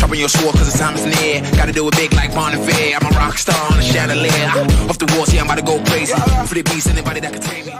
sharpen your sword cause the time is near. Gotta do it big like Bon Iver. I'm a rock star on a chandelier. Off the wall, see I'm about to go crazy. For the beast, anybody that can tame me.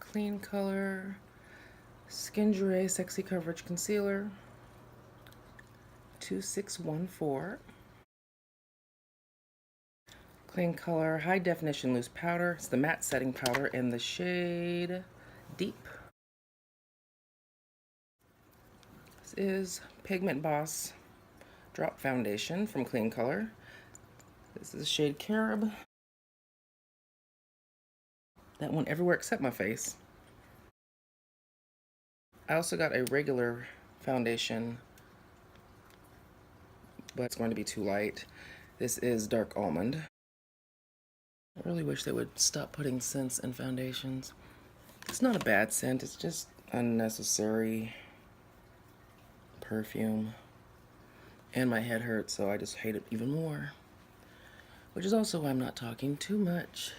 Kleancolor Skin Jure Sexy Coverage Concealer 2614. Kleancolor High Definition Loose Powder. It's the matte setting powder in the shade Deep. This is Pigment Boss Drop Foundation from Kleancolor. This is shade Carob. That went everywhere except my face. I also got a regular foundation, but it's going to be too light. This is Dark Almond. I really wish they would stop putting scents in foundations. It's not a bad scent, it's just unnecessary perfume. And my head hurts, so I just hate it even more. Which is also why I'm not talking too much.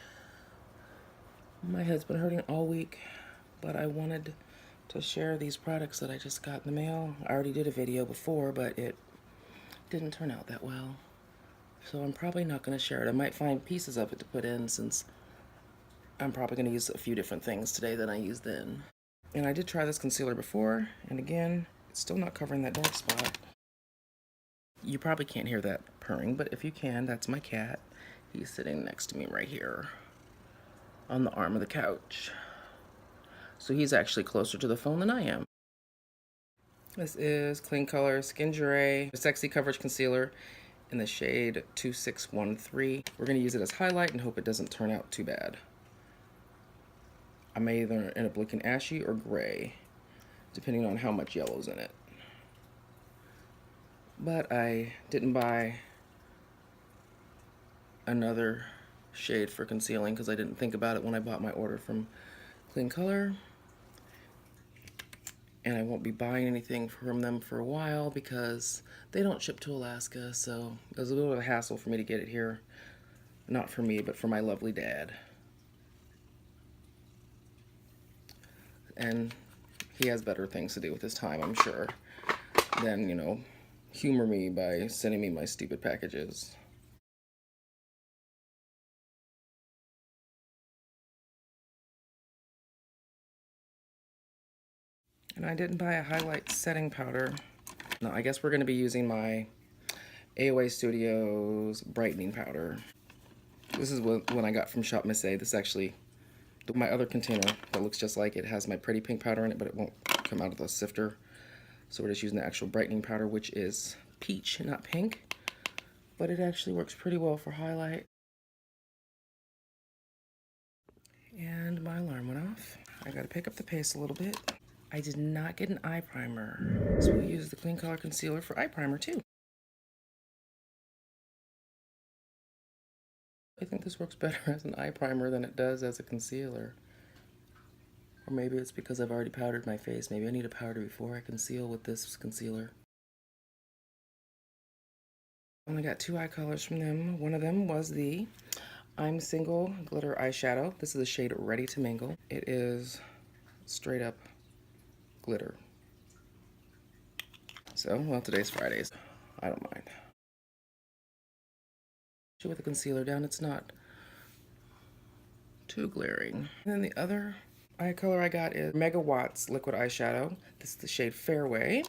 My head's been hurting all week, but I wanted to share these products that I just got in the mail. I already did a video before, but it didn't turn out that well. So I'm probably not going to share it. I might find pieces of it to put in since I'm probably going to use a few different things today than I used then. And I did try this concealer before, and again, it's still not covering that dark spot. You probably can't hear that purring, but if you can, that's my cat. He's sitting next to me right here on the arm of the couch. So he's actually closer to the phone than I am. This is Kleancolor Skin Jure Sexy Coverage Concealer in the shade 2613. We're going to use it as highlight and hope it doesn't turn out too bad. I may either end up looking ashy or gray, depending on how much yellow's in it. But I didn't buy another shade for concealing because I didn't think about it when I bought my order from Kleancolor. And I won't be buying anything from them for a while because they don't ship to Alaska, so it was a little bit of a hassle for me to get it here. Not for me, but for my lovely dad. And he has better things to do with his time, I'm sure, than, you know, humor me by sending me my stupid packages. And I didn't buy a highlight setting powder. No, I guess we're going to be using my AOA Studios brightening powder. This is one I got from Shop Miss A. This is actually my other container that looks just like it. Has my pretty pink powder in it, but it won't come out of the sifter. So we're just using the actual brightening powder, which is peach, not pink. But it actually works pretty well for highlight. And my alarm went off. I got to pick up the pace a little bit. I did not get an eye primer, so we'll use the Kleancolor concealer for eye primer too. I think this works better as an eye primer than it does as a concealer. Or maybe it's because I've already powdered my face. Maybe I need a powder before I conceal with this concealer. I only got 2 eye colors from them. One of them was the I'm Single Glitter Eyeshadow. This is the shade Ready to Mingle. It is straight up glitter. So, well, today's Friday, so I don't mind. With the concealer down, it's not too glaring. And then the other eye color I got is Megawatts Liquid Eyeshadow. This is the shade Fairway.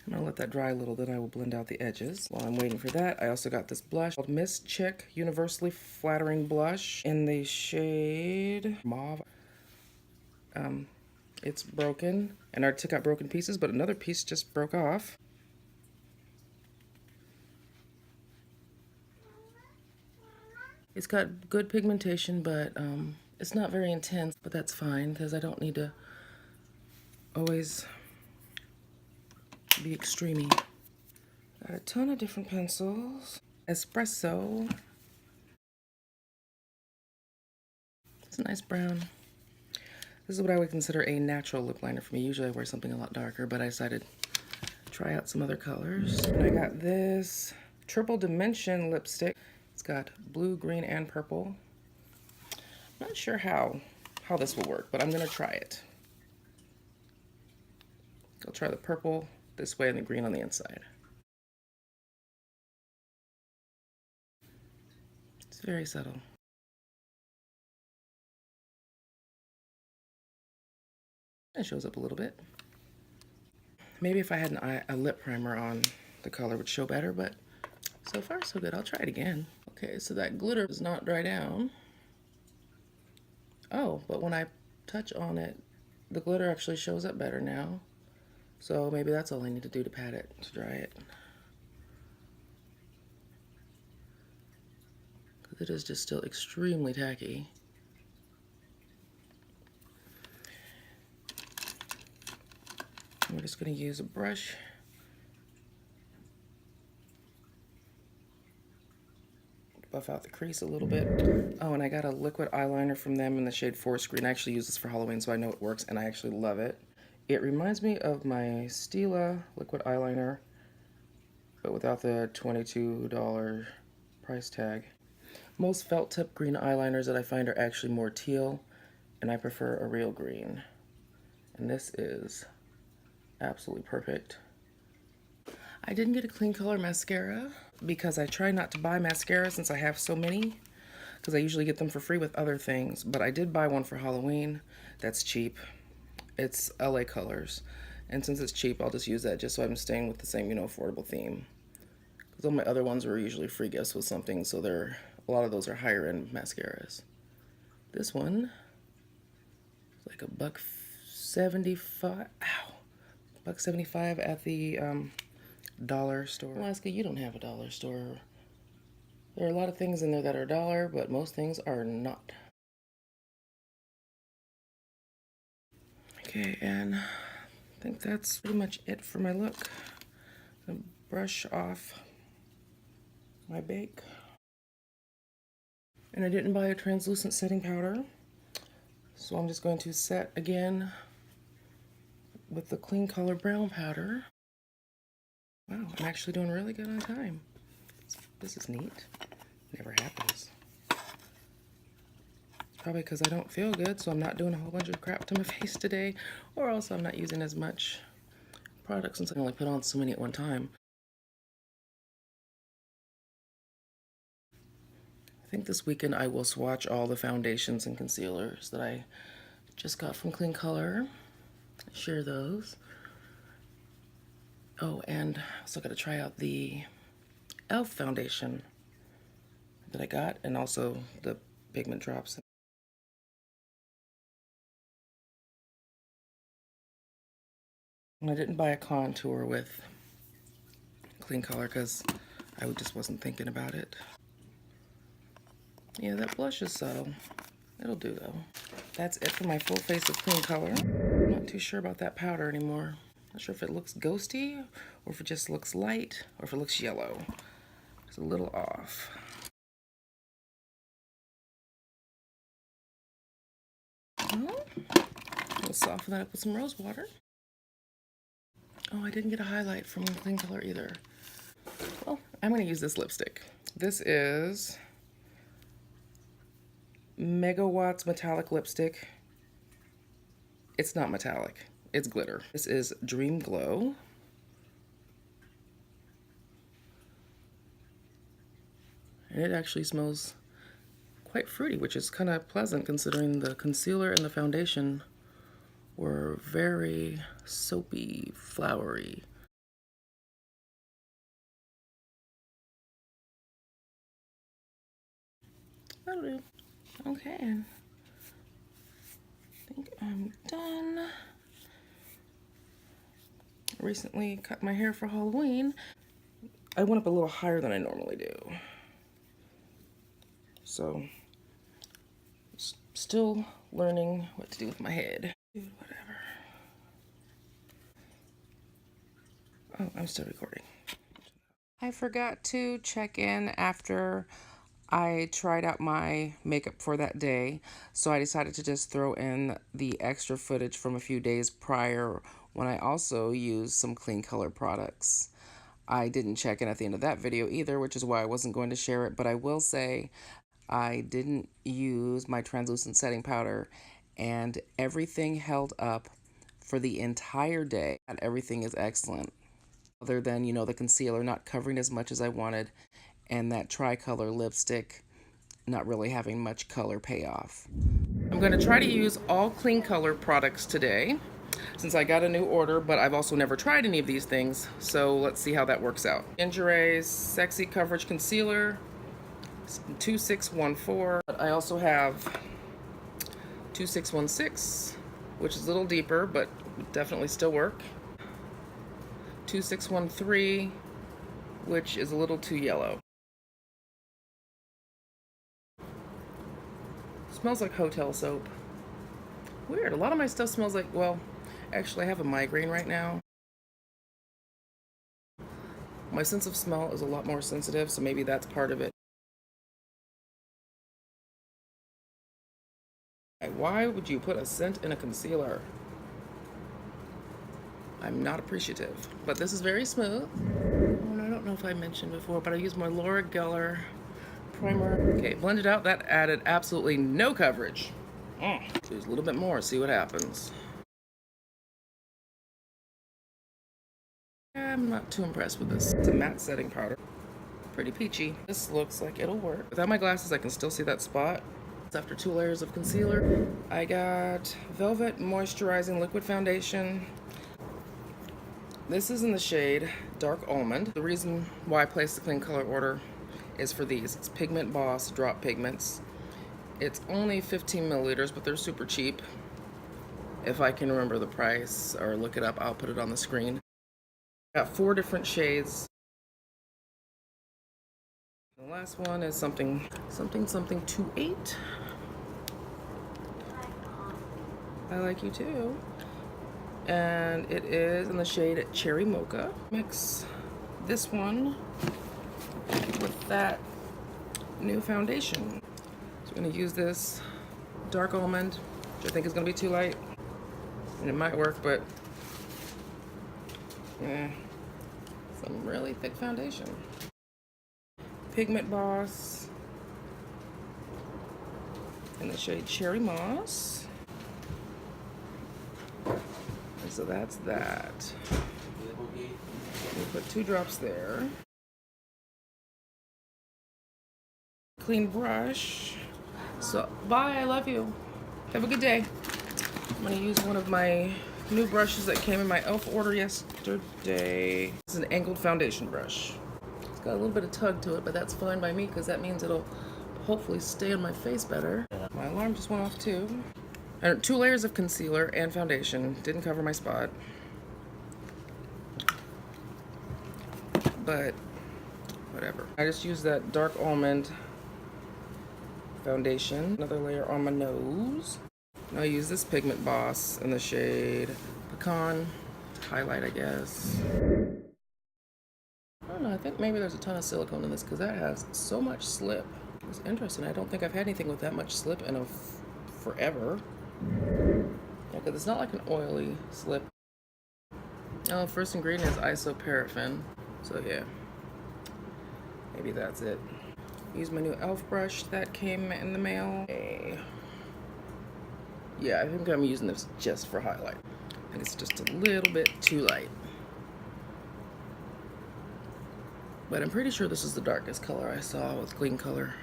I'm gonna let that dry a little, then I will blend out the edges. While I'm waiting for that, I also got this blush called Miss Chick Universally Flattering Blush in the shade Mauve. It's broken, and I took out broken pieces, but another piece just broke off. It's got good pigmentation, but it's not very intense, but that's fine because I don't need to always be extremey. Got a ton of different pencils. Espresso. It's a nice brown. This is what I would consider a natural lip liner for me. Usually I wear something a lot darker, but I decided to try out some other colors. And I got this Triple Dimension lipstick. It's got blue, green, and purple. I'm not sure how how this will work, but I'm gonna try it. I'll try the purple this way and the green on the inside. It's very subtle. It shows up a little bit. Maybe if I had a lip primer on, the color would show better, but so far so good. I'll try it again. Okay, so that glitter does not dry down. Oh, but when I touch on it, the glitter actually shows up better now. So maybe that's all I need to do to pat it, to dry it. Because it is just still extremely tacky. We're just going to use a brush. Buff out the crease a little bit. Oh, and I got a liquid eyeliner from them in the shade Forest Green. I actually use this for Halloween, so I know it works, and I actually love it. It reminds me of my Stila liquid eyeliner, but without the $22 price tag. Most felt tip green eyeliners that I find are actually more teal, and I prefer a real green. And this is absolutely perfect. I didn't get a Kleancolor mascara because I try not to buy mascara since I have so many, because I usually get them for free with other things, but I did buy one for Halloween that's cheap. It's LA Colors, and since it's cheap, I'll just use that just so I'm staying with the same, affordable theme. Because all my other ones were usually free gifts with something, so a lot of those are higher end mascaras. This one is like $1.75. Ow. $1.75 at the dollar store. Alaska, you don't have a dollar store. There are a lot of things in there that are $1, but most things are not. Okay, and I think that's pretty much it for my look. I'm gonna brush off my bake. And I didn't buy a translucent setting powder, so I'm just going to set again with the Kleancolor brown powder. Wow, I'm actually doing really good on time. This is neat. Never happens. It's probably because I don't feel good, so I'm not doing a whole bunch of crap to my face today, or also I'm not using as much product since I can only put on so many at one time. I think this weekend I will swatch all the foundations and concealers that I just got from Kleancolor. Share those. Oh, and I also got to try out the e.l.f. foundation that I got, and also the pigment drops. And I didn't buy a contour with Kleancolor because I just wasn't thinking about it. Yeah, that blush is subtle. It'll do though. That's it for my full face of Kleancolor. I'm not too sure about that powder anymore. Not sure if it looks ghosty, or if it just looks light, or if it looks yellow. It's a little off. Well, we'll soften that up with some rose water. Oh, I didn't get a highlight from Kleancolor either. Well, I'm going to use this lipstick. This is Megawatts Metallic Lipstick. It's not metallic. It's glitter. This is Dream Glow. And it actually smells quite fruity, which is kind of pleasant considering the concealer and the foundation were very soapy, flowery. That'll do. Okay. I think I'm done. I recently cut my hair for Halloween. I went up a little higher than I normally do. So, still learning what to do with my head. Dude, whatever. Oh, I'm still recording. I forgot to check in after I tried out my makeup for that day, so I decided to just throw in the extra footage from a few days prior when I also used some Kleancolor products. I didn't check in at the end of that video either, which is why I wasn't going to share it, but I will say I didn't use my translucent setting powder, and everything held up for the entire day. And everything is excellent, other than, you know, the concealer not covering as much as I wanted, and that tricolor lipstick not really having much color payoff. I'm going to try to use all Kleancolor products today, since I got a new order, but I've also never tried any of these things, so let's see how that works out. Injuray's Sexy Coverage Concealer, 2614. I also have 2616, which is a little deeper, but would definitely still work. 2613, which is a little too yellow. Smells like hotel soap. Weird, a lot of my stuff smells like, well, actually I have a migraine right now. My sense of smell is a lot more sensitive, so maybe that's part of it. Why would you put a scent in a concealer? I'm not appreciative, but this is very smooth. Oh, I don't know if I mentioned before, but I use my Laura Geller primer. Okay, blend it out. That added absolutely no coverage. Use a little bit more, see what happens. I'm not too impressed with this. It's a matte setting powder. Pretty peachy. This looks like it'll work. Without my glasses, I can still see that spot. After 2 layers of concealer, I got Velvet Moisturizing Liquid Foundation. This is in the shade Dark Almond. The reason why I placed the Kleancolor order is for these. It's Pigment Boss Drop Pigments. It's only 15 milliliters, but they're super cheap. If I can remember the price or look it up, I'll put it on the screen. Got 4 different shades. The last one is something 28. I like you too. And it is in the shade Cherry Mocha. Mix this one with that new foundation. So I'm gonna use this Dark Almond, which I think is gonna be too light. And it might work, but some really thick foundation. Pigment Boss in the shade Cherry Moss. And so that's that. We'll put 2 drops there. Clean brush. So, bye, I love you. Have a good day. I'm gonna use one of my new brushes that came in my e.l.f. order yesterday. It's an angled foundation brush. It's got a little bit of tug to it, but that's fine by me because that means it'll hopefully stay on my face better. My alarm just went off too. And 2 layers of concealer and foundation. Didn't cover my spot. But whatever. I just used that Dark Almond foundation. Another layer on my nose. Now I use this Pigment Boss in the shade Pecan to highlight, I guess. I don't know, I think maybe there's a ton of silicone in this because that has so much slip. It's interesting. I don't think I've had anything with that much slip in forever. Yeah, because it's not like an oily slip. Oh, first ingredient is isoparaffin. So yeah, maybe that's it. Use my new e.l.f. brush that came in the mail. Okay. Yeah, I think I'm using this just for highlight. And it's just a little bit too light. But I'm pretty sure this is the darkest color I saw with Kleancolor.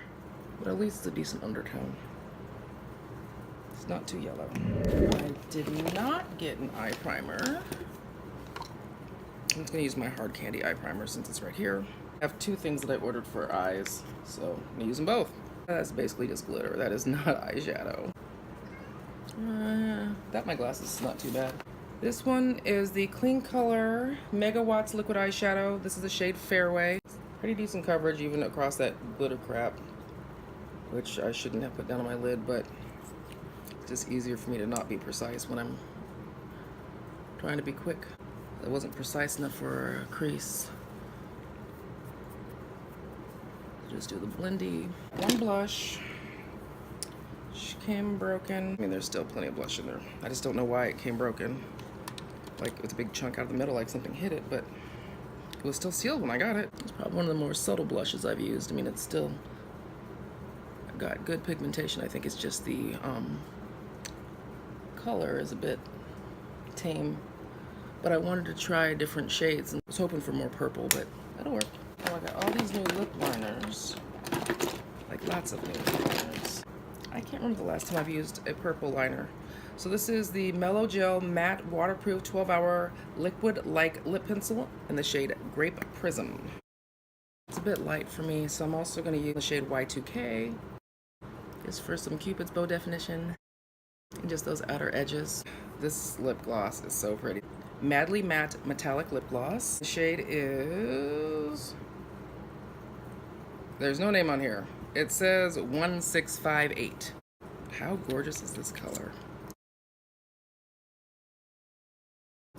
But at least it's a decent undertone. It's not too yellow. I did not get an eye primer. I'm just gonna use my Hard Candy eye primer since it's right here. I have 2 things that I ordered for eyes, so I'm gonna use them both. That's basically just glitter. That is not eyeshadow. Got my glasses, it's not too bad. This one is the Kleancolor Megawatts Liquid Eyeshadow. This is the shade Fairway. Pretty decent coverage even across that glitter crap, which I shouldn't have put down on my lid, but it's just easier for me to not be precise when I'm trying to be quick. It wasn't precise enough for a crease. Just do the blendy. One blush. She came broken. I mean, there's still plenty of blush in there. I just don't know why it came broken. Like, it's a big chunk out of the middle, like something hit it, but it was still sealed when I got it. It's probably one of the more subtle blushes I've used. I mean, it's still got good pigmentation. I think it's just the color is a bit tame, but I wanted to try different shades and was hoping for more purple, but that'll work. Oh, I got all these new lip liners, like lots of new lip liners. I can't remember the last time I've used a purple liner. So this is the Mellow Gel Matte Waterproof 12-Hour Liquid-like Lip Pencil in the shade Grape Prism. It's a bit light for me, so I'm also going to use the shade Y2K. Just for some Cupid's bow definition and just those outer edges. This lip gloss is so pretty. Madly Matte Metallic Lip Gloss. The shade is... there's no name on here. It says 1658. How gorgeous is this color?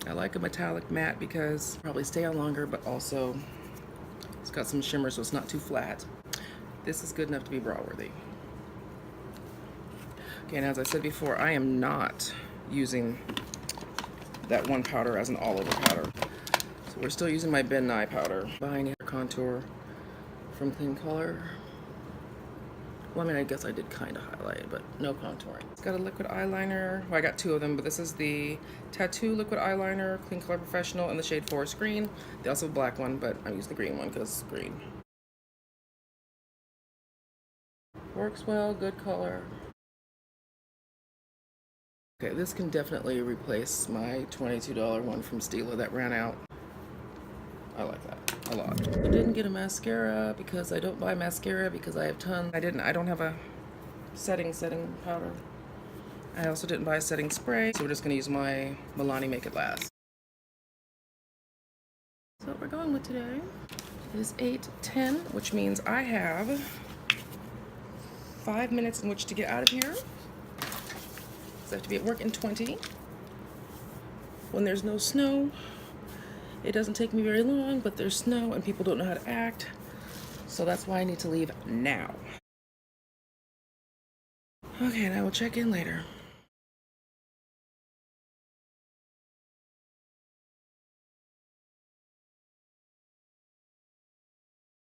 I like a metallic matte because it'll probably stay on longer, but also it's got some shimmer so it's not too flat. This is good enough to be bra worthy. Okay, and as I said before, I am not using that one powder as an all-over powder. So we're still using my Ben Nye powder. Buying hair contour from Kleancolor. Well, I mean, I guess I did kind of highlight, but no contouring. It's got a liquid eyeliner. Well, I got two of them, but this is the Tattoo Liquid Eyeliner, Kleancolor Professional in the shade Forest Green. They also have a black one, but I'm using the green one because it's green. Works well, good color. Okay, this can definitely replace my $22 one from Stila that ran out. I like that a lot. I didn't get a mascara because I don't buy mascara because I have tons. I don't have a setting powder. I also didn't buy a setting spray, so we're just gonna use my Milani Make It Last. So what we're going with today is 8:10, which means I have 5 minutes in which to get out of here. So I have to be at work in 20. When there's no snow, it doesn't take me very long, but there's snow and people don't know how to act. So that's why I need to leave now. Okay, and I will check in later.